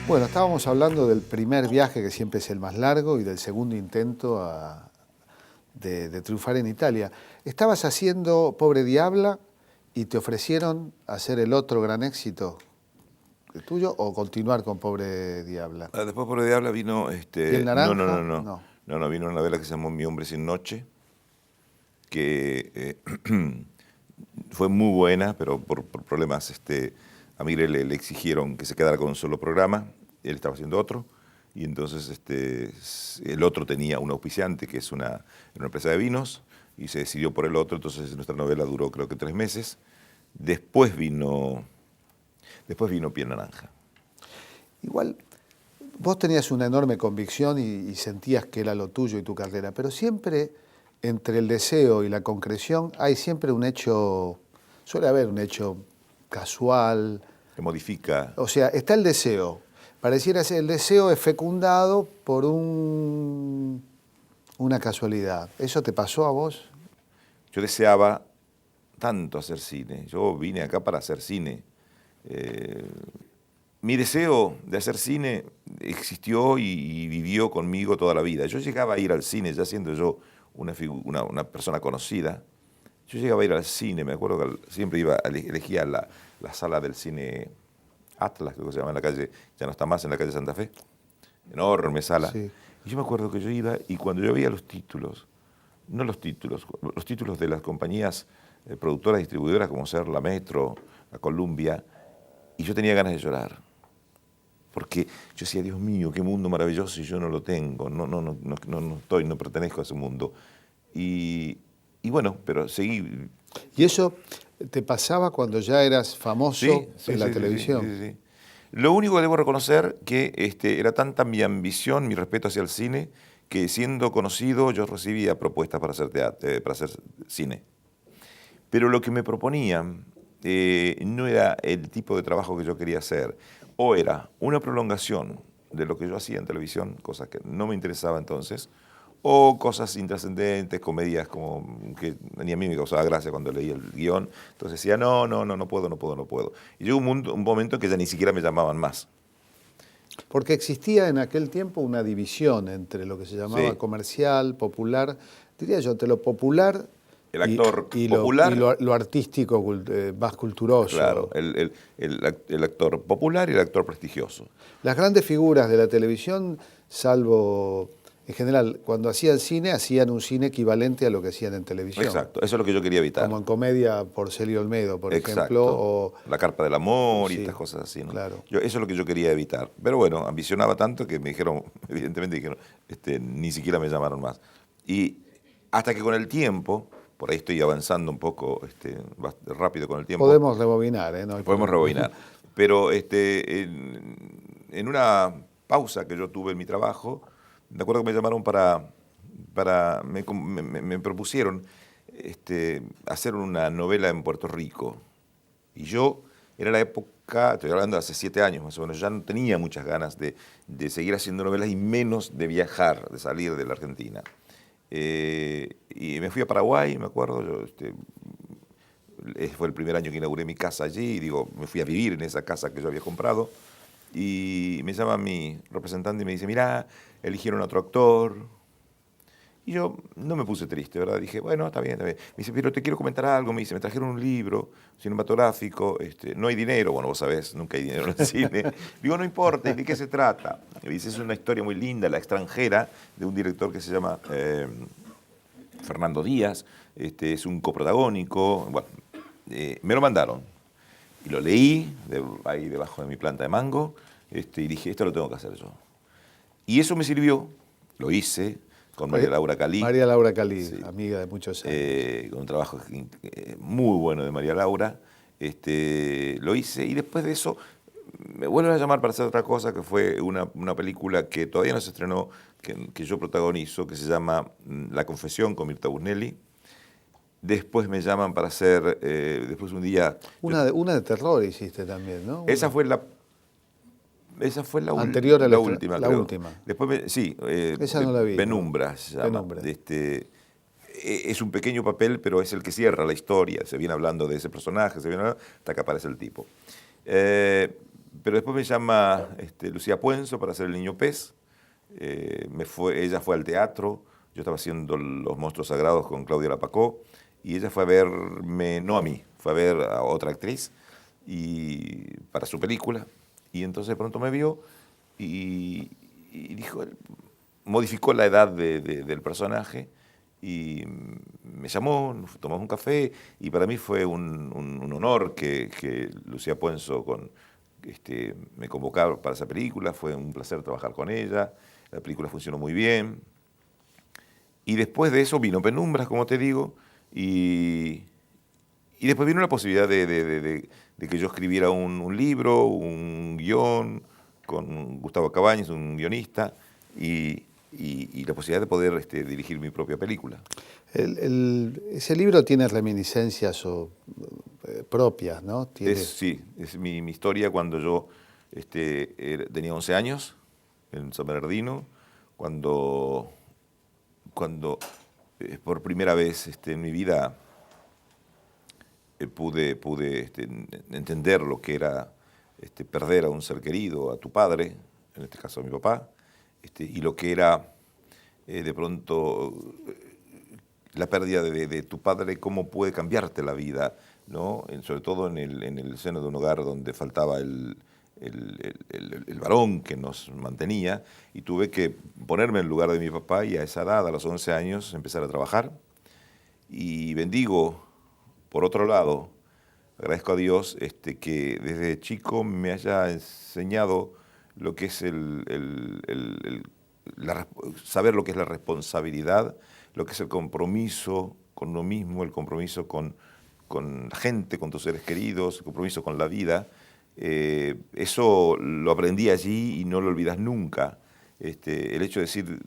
Bueno, estábamos hablando del primer viaje, que siempre es el más largo, y del segundo intento de triunfar en Italia. Estabas haciendo Pobre Diabla y te ofrecieron hacer el otro gran éxito tuyo o continuar con Pobre Diabla. Después por el Diablo vino, ¿Piel no, no, naranja? no, no, No. no, vino una novela que se llamó Mi hombre sin noche, que fue muy buena, pero por problemas, a Miguel le exigieron que se quedara con un solo programa, él estaba haciendo otro, y entonces el otro tenía un auspiciante, que es una empresa de vinos, y se decidió por el otro, entonces nuestra novela duró creo que 3 meses. Después vino Piel Naranja. Igual, vos tenías una enorme convicción y sentías que era lo tuyo y tu carrera, pero siempre entre el deseo y la concreción hay siempre un hecho, suele haber un hecho casual. Que modifica. O sea, está el deseo. Pareciera ser el deseo es fecundado por una casualidad. ¿Eso te pasó a vos? Yo deseaba tanto hacer cine. Yo vine acá para hacer cine. Mi deseo de hacer cine existió y vivió conmigo toda la vida. Yo llegaba a ir al cine, ya siendo yo una persona conocida. Yo llegaba a ir al cine, me acuerdo que siempre elegía la sala del cine Atlas, creo que se llama, en la calle, ya no está más, en la calle Santa Fe. Enorme sala. Sí. Y yo me acuerdo que yo iba y cuando yo veía los títulos de las compañías productoras distribuidoras como ser la Metro, la Columbia, y yo tenía ganas de llorar. Porque yo decía, Dios mío, qué mundo maravilloso y yo no lo tengo, no pertenezco a ese mundo. Y bueno, pero seguí. ¿Y eso te pasaba cuando ya eras famoso en la televisión? Sí. Lo único que debo reconocer que era tanta mi ambición, mi respeto hacia el cine, que siendo conocido yo recibía propuestas para hacer para hacer cine. Pero lo que me proponían no era el tipo de trabajo que yo quería hacer. O era una prolongación de lo que yo hacía en televisión, cosas que no me interesaba entonces, o cosas intrascendentes, comedias como que ni a mí me causaba gracia cuando leía el guión. Entonces decía, no puedo. Y llegó un momento en que ya ni siquiera me llamaban más. Porque existía en aquel tiempo una división entre lo que se llamaba comercial, popular, diría yo, entre lo popular el actor y popular, lo artístico, más culturoso. Claro, el actor popular y el actor prestigioso. Las grandes figuras de la televisión, salvo en general, cuando hacían cine, hacían un cine equivalente a lo que hacían en televisión. Exacto, eso es lo que yo quería evitar. Como en Comedia por Celio Olmedo, por ejemplo. O La Carpa del Amor y estas cosas así, ¿no? Claro. Eso es lo que yo quería evitar. Pero bueno, ambicionaba tanto que me dijeron, evidentemente dijeron, ni siquiera me llamaron más. Y hasta que con el tiempo, por ahí estoy avanzando un poco rápido con el tiempo. Podemos rebobinar, ¿eh? No podemos rebobinar. Pero en una pausa que yo tuve en mi trabajo, me acuerdo que me llamaron me propusieron hacer una novela en Puerto Rico. Y yo, era la época, estoy hablando de hace 7 años más o menos, ya no tenía muchas ganas de seguir haciendo novelas y menos de viajar, de salir de la Argentina. Y me fui a Paraguay, me acuerdo, fue el primer año que inauguré mi casa allí, y me fui a vivir en esa casa que yo había comprado, y me llama mi representante y me dice, mirá, eligieron a otro actor. Y yo no me puse triste, ¿verdad? Dije, bueno, está bien. Me dice, pero te quiero comentar algo. Me dice, me trajeron un libro cinematográfico, no hay dinero. Bueno, vos sabés, nunca hay dinero en el cine. Digo, no importa, ¿de qué se trata? Me dice, es una historia muy linda, La extranjera, de un director que se llama Fernando Díaz. Es un coprotagónico. Bueno, me lo mandaron. Y lo leí ahí debajo de mi planta de mango. Y dije, esto lo tengo que hacer yo. Y eso me sirvió, lo hice con María Laura Calí. María Laura Calí, sí. Amiga de muchos años. Con un trabajo muy bueno de María Laura. Lo hice y después de eso me vuelven a llamar para hacer otra cosa, que fue una película que todavía no se estrenó, que yo protagonizo, que se llama La confesión, con Mirta Busnelli. Después me llaman para hacer, después un día... Una de terror hiciste también, ¿no? Esa fue la anterior a la última, la creo. última. Después, sí. Esa no la vi. Penumbra, ¿no? Se llama. Penumbra. Es un pequeño papel, pero es el que cierra la historia. Se viene hablando de ese personaje, hasta que aparece el tipo. pero después me llama Lucía Puenzo para hacer El Niño Pez. Ella fue al teatro, yo estaba haciendo Los Monstruos Sagrados con Claudia Lapacó, y ella fue a verme, no a mí, fue a ver a otra actriz para su película, y entonces de pronto me vio y dijo, modificó la edad del personaje y me llamó, tomamos un café y para mí fue un honor que Lucía Puenzo me convocara para esa película, fue un placer trabajar con ella, la película funcionó muy bien. Y después de eso vino Penumbras, como te digo, y después vino la posibilidad de que yo escribiera un libro, un guión, con Gustavo Cabañas, un guionista, y la posibilidad de poder dirigir mi propia película. Ese libro tiene reminiscencias propias, ¿no? Sí, es mi historia cuando yo tenía 11 años, en San Bernardino, cuando por primera vez en mi vida pude entender lo que era perder a un ser querido, a tu padre, en este caso a mi papá, y lo que era de pronto la pérdida de tu padre, cómo puede cambiarte la vida, ¿no? Sobre todo en el seno de un hogar donde faltaba el varón que nos mantenía, y tuve que ponerme en el lugar de mi papá y a esa edad, a los 11 años, empezar a trabajar. Y bendigo, por otro lado, agradezco a Dios que desde chico me haya enseñado lo que es saber lo que es la responsabilidad, lo que es el compromiso con uno mismo, el compromiso con la gente, con tus seres queridos, el compromiso con la vida. Eso lo aprendí allí y no lo olvidas nunca. El hecho de decir,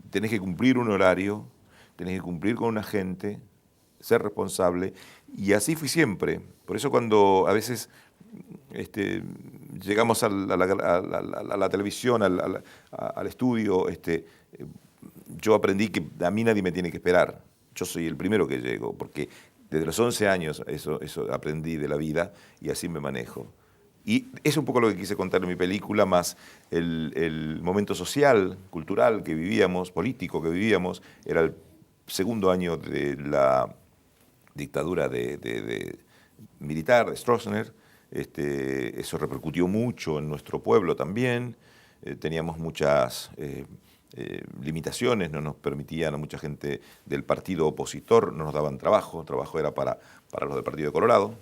tenés que cumplir un horario, tenés que cumplir con una gente, ser responsable, y así fui siempre. Por eso cuando a veces llegamos a la televisión, al estudio, yo aprendí que a mí nadie me tiene que esperar. Yo soy el primero que llego, porque desde los 11 años eso aprendí de la vida y así me manejo. Y es un poco lo que quise contar en mi película, más el momento social, cultural que vivíamos, político que vivíamos. Era el segundo año de la dictadura militar de Stroessner. Eso repercutió mucho en nuestro pueblo también. Teníamos muchas limitaciones, no nos permitían a mucha gente del partido opositor, no nos daban trabajo era para los del Partido de Colorado.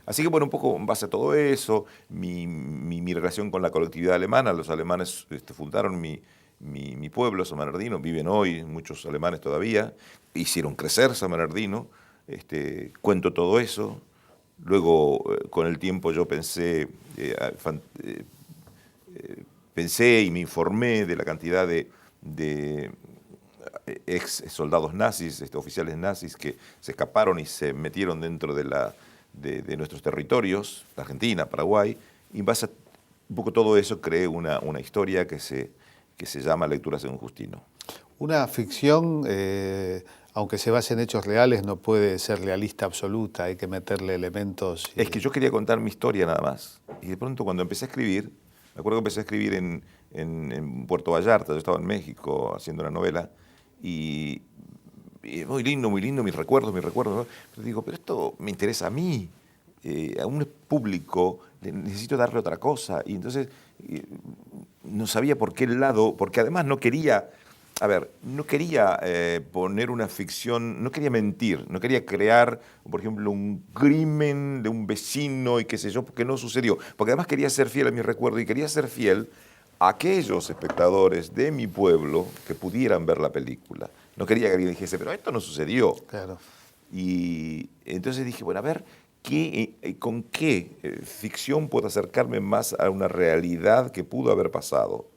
Así que bueno, un poco en base a todo eso, mi relación con la colectividad alemana, los alemanes fundaron mi pueblo, San Bernardino, viven hoy muchos alemanes todavía, hicieron crecer San Bernardino, cuento todo eso. Luego, con el tiempo yo pensé y me informé de la cantidad de ex soldados nazis, oficiales nazis que se escaparon y se metieron dentro de nuestros territorios, Argentina, Paraguay, y en base a un poco todo eso creé una historia que se llama Lecturas de un Justino. Una ficción, aunque se base en hechos reales, no puede ser realista absoluta, hay que meterle elementos. Es que yo quería contar mi historia nada más, y de pronto cuando empecé a escribir, me acuerdo que empecé a escribir en Puerto Vallarta, yo estaba en México haciendo una novela, y muy lindo mis recuerdos, ¿no? Pero digo, pero esto me interesa a mí, a un público, necesito darle otra cosa. Y entonces no sabía por qué lado, porque además no quería poner una ficción, no quería mentir, no quería crear, por ejemplo, un crimen de un vecino y qué sé yo, porque no sucedió. Porque además quería ser fiel a mi recuerdo y quería ser fiel a aquellos espectadores de mi pueblo que pudieran ver la película. No quería que alguien dijese, pero esto no sucedió. Claro. Y entonces dije, bueno, a ver, ¿con qué ficción puedo acercarme más a una realidad que pudo haber pasado?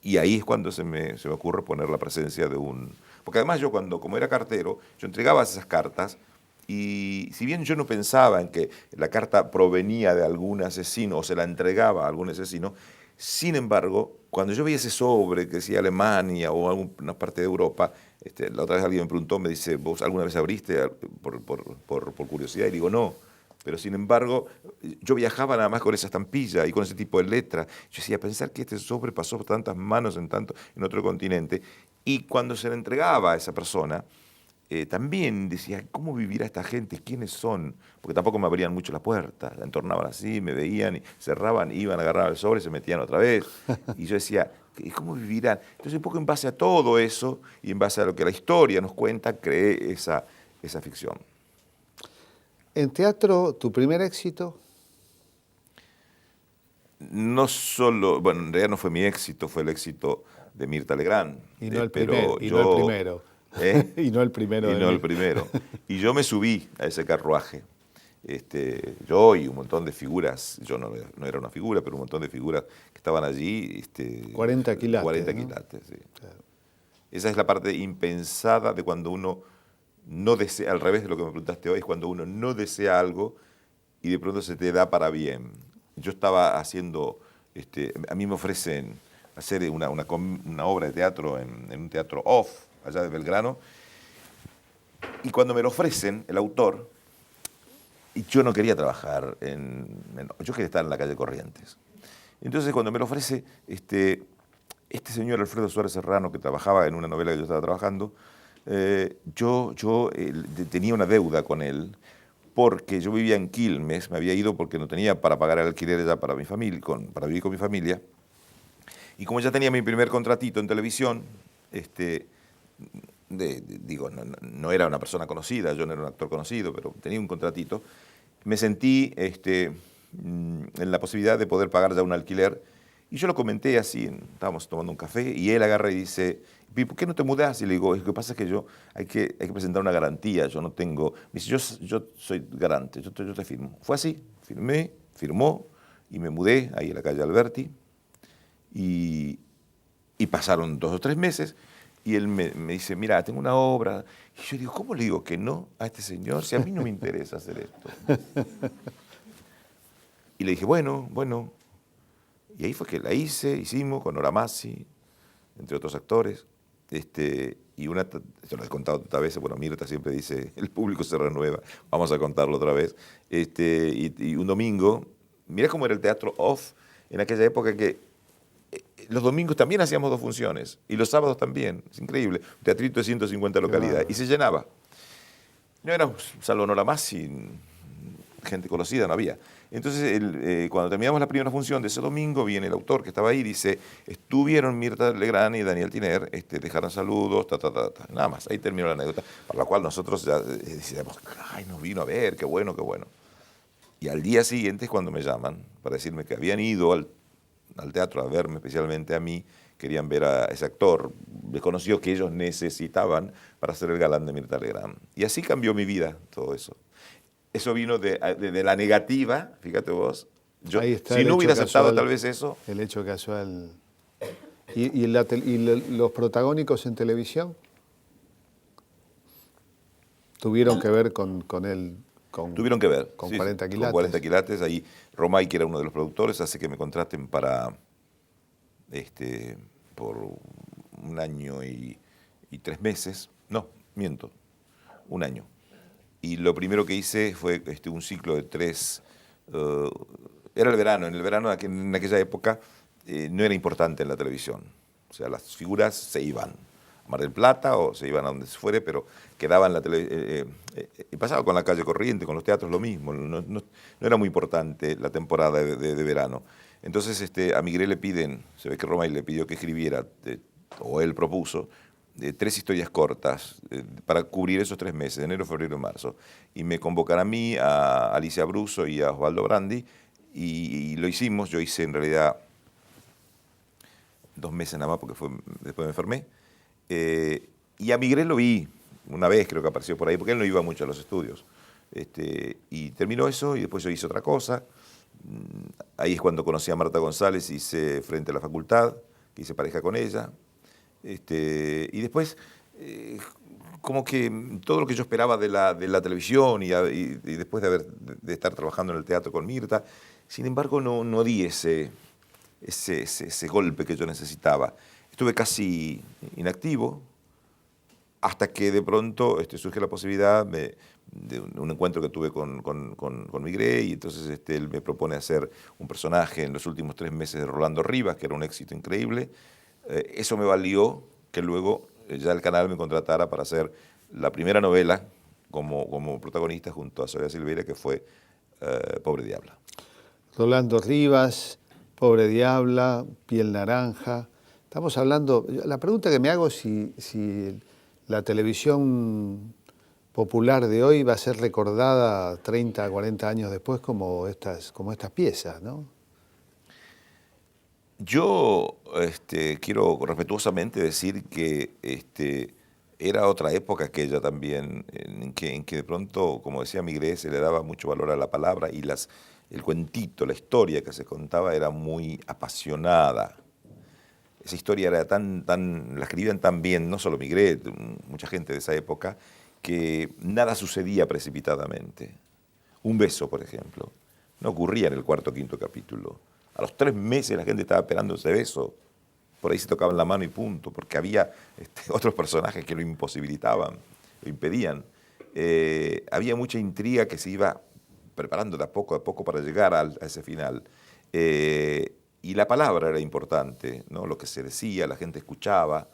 Y ahí es cuando se me ocurre poner la presencia de un... Porque además yo como era cartero, yo entregaba esas cartas y si bien yo no pensaba en que la carta provenía de algún asesino o se la entregaba a algún asesino, sin embargo, cuando yo veía ese sobre que decía Alemania o alguna parte de Europa, la otra vez alguien me preguntó, me dice, ¿vos alguna vez abriste por curiosidad? Y digo, no. Pero sin embargo, yo viajaba nada más con esa estampilla y con ese tipo de letra. Yo decía, pensar que este sobre pasó por tantas manos en otro continente. Y cuando se le entregaba a esa persona, también decía, ¿cómo vivirá esta gente? ¿Quiénes son? Porque tampoco me abrían mucho la puerta. La entornaban así, me veían, y cerraban, iban, agarraban el sobre y se metían otra vez. Y yo decía, ¿cómo vivirán? Entonces, un poco en base a todo eso y en base a lo que la historia nos cuenta, creé esa ficción. En teatro, ¿tu primer éxito? No solo, bueno, en realidad no fue mi éxito, fue el éxito de Mirta Legrand. Y no el pero primero. Y no el primero. ¿eh? Y no el primero. Y no el primero. Y yo me subí a ese carruaje. Yo y un montón de figuras, yo no era una figura, pero un montón de figuras que estaban allí. 40 quilates. 40 ¿no? quilates, sí. Claro. Esa es la parte impensada de cuando uno no desea, al revés de lo que me preguntaste hoy, es cuando uno no desea algo y de pronto se te da para bien. Yo estaba haciendo, a mí me ofrecen hacer una obra de teatro en un teatro off, allá de Belgrano, y cuando me lo ofrecen, el autor, y yo no quería trabajar yo quería estar en la calle Corrientes. Entonces cuando me lo ofrece, este señor Alfredo Suárez Serrano, que trabajaba en una novela que yo estaba trabajando, yo tenía una deuda con él, porque yo vivía en Quilmes, me había ido porque no tenía para pagar el alquiler ya para mi familia, para vivir con mi familia, y como ya tenía mi primer contratito en televisión, digo, no era una persona conocida, yo no era un actor conocido, pero tenía un contratito, me sentí en la posibilidad de poder pagar ya un alquiler, y yo lo comenté así, estábamos tomando un café, y él agarra y dice, ¿por qué no te mudás? Y le digo, lo que pasa es que hay que presentar una garantía, yo no tengo, me dice, yo soy garante, yo te firmo. Fue así, firmó, y me mudé ahí a la calle Alberti, y pasaron 2 o 3 meses, y él me dice, mira, tengo una obra, y yo digo, ¿cómo le digo que no a este señor si a mí no me interesa hacer esto? Y le dije, bueno, y ahí fue que la hicimos con Nora Massi, entre otros actores, y esto lo he contado tantas veces, bueno, Mirta siempre dice, el público se renueva, vamos a contarlo otra vez, y un domingo, mirá cómo era el teatro off en aquella época que los domingos también hacíamos 2 funciones, y los sábados también, es increíble, un teatrito de 150 localidades, y se llenaba. No era salvo Nora Massi, gente conocida no había. Entonces, cuando terminamos la primera función de ese domingo, viene el autor que estaba ahí y dice, estuvieron Mirta Legrand y Daniel Tiner, dejaron saludos, nada más. Ahí terminó la anécdota, para la cual nosotros ya decíamos, ay, nos vino a ver, qué bueno, qué bueno. Y al día siguiente es cuando me llaman para decirme que habían ido al teatro a verme, especialmente a mí, querían ver a ese actor desconocido que ellos necesitaban para ser el galán de Mirta Legrand. Y así cambió mi vida, todo eso. Eso vino de la negativa, fíjate vos. Ahí está si no hubiera aceptado casual, tal vez eso. El hecho casual. ¿Y los protagónicos en televisión? ¿Tuvieron que ver con él? Tuvieron que ver. Con 40 quilates. Con 40 quilates. Ahí Romay, que era uno de los productores, hace que me contraten para, por 1 año y 3 meses. No, miento, 1 año. Y lo primero que hice fue un ciclo de 3, era el verano, en aquella época no era importante en la televisión. O sea, las figuras se iban a Mar del Plata o se iban a donde se fuere, pero quedaban en la televisión. Y pasaba con la calle Corriente, con los teatros lo mismo, no era muy importante la temporada de verano. Entonces a Migré le piden, se ve que Romay le pidió que escribiera, o él propuso, 3 historias cortas para cubrir esos 3 meses, enero, febrero y marzo. Y me convocan a mí, a Alicia Bruso y a Osvaldo Brandi, y lo hicimos. Yo hice en realidad 2 meses nada más porque después me enfermé. Y a Migré lo vi una vez, creo que apareció por ahí, porque él no iba mucho a los estudios. Y terminó eso y después yo hice otra cosa. Ahí es cuando conocí a Marta González, hice Frente a la Facultad, que hice pareja con ella. Y después, como que todo lo que yo esperaba de la televisión y después de estar trabajando en el teatro con Mirta, sin embargo no di ese golpe que yo necesitaba. Estuve casi inactivo, hasta que de pronto surge la posibilidad de un encuentro que tuve con Migré, y entonces él me propone hacer un personaje en los últimos 3 meses de Rolando Rivas, que era un éxito increíble. Eso me valió que luego ya el canal me contratara para hacer la primera novela como protagonista junto a Soledad Silveira, que fue Pobre Diabla. Rolando Rivas, Pobre Diabla, Piel Naranja. Estamos hablando, la pregunta que me hago es si la televisión popular de hoy va a ser recordada 30, 40 años después como estas piezas, ¿no? Yo quiero respetuosamente decir que era otra época aquella también, en que de pronto, como decía Migré, se le daba mucho valor a la palabra, y el cuentito, la historia que se contaba era muy apasionada. Esa historia era la escribían tan bien, no solo Migré, mucha gente de esa época, que nada sucedía precipitadamente. Un beso, por ejemplo, no ocurría en el 4º o 5º capítulo. A los 3 meses la gente estaba esperando ese beso. Por ahí se tocaban la mano y punto, porque había otros personajes que lo imposibilitaban, lo impedían. Había mucha intriga que se iba preparando de a poco para llegar a ese final. Y la palabra era importante, ¿no? Lo que se decía, la gente escuchaba.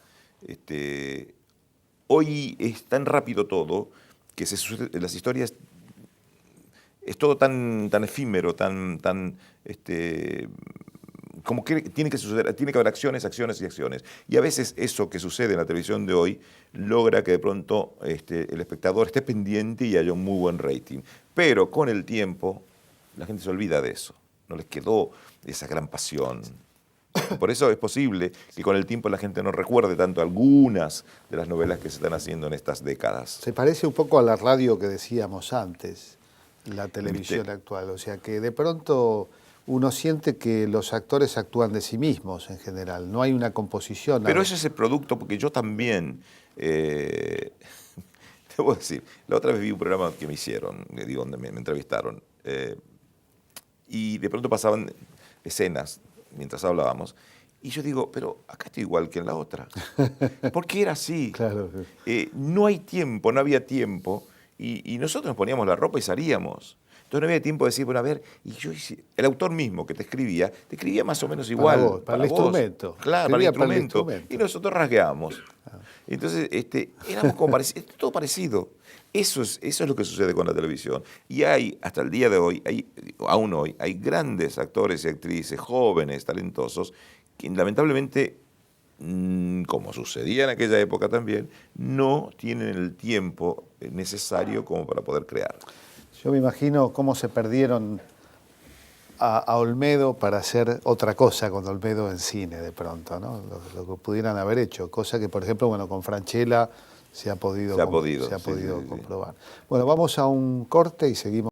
Hoy es tan rápido todo que las historias es todo tan efímero, como que tiene que suceder, tiene que haber acciones, acciones y acciones. Y a veces eso que sucede en la televisión de hoy logra que de pronto el espectador esté pendiente y haya un muy buen rating. Pero con el tiempo la gente se olvida de eso, no les quedó esa gran pasión. Por eso es posible que con el tiempo la gente no recuerde tanto algunas de las novelas que se están haciendo en estas décadas. Se parece un poco a la radio que decíamos antes, la televisión ¿Viste? actual. O sea que de pronto uno siente que los actores actúan de sí mismos en general, no hay una composición. Pero eso es el producto, porque yo también, debo decir, la otra vez vi un programa que me hicieron, donde me entrevistaron, y de pronto pasaban escenas mientras hablábamos, y yo digo, pero acá estoy igual que en la otra. Porque era así. Claro. No hay tiempo, no había tiempo, y nosotros nos poníamos la ropa y salíamos. Entonces no había tiempo de decir, bueno, a ver, y yo el autor mismo que te escribía más o menos igual. Para vos, para el instrumento. Claro, para el instrumento. Y nosotros rasgueamos. Entonces, éramos como todo parecido. Eso es lo que sucede con la televisión. Y hay, hasta el día de hoy, aún hoy, hay grandes actores y actrices, jóvenes, talentosos, que lamentablemente, como sucedía en aquella época también, no tienen el tiempo necesario como para poder crear. Yo me imagino cómo se perdieron a Olmedo para hacer otra cosa con Olmedo en cine de pronto, ¿no? Lo que pudieran haber hecho, cosa que, por ejemplo, bueno, con Francella se ha podido comprobar. Sí. Bueno, vamos a un corte y seguimos.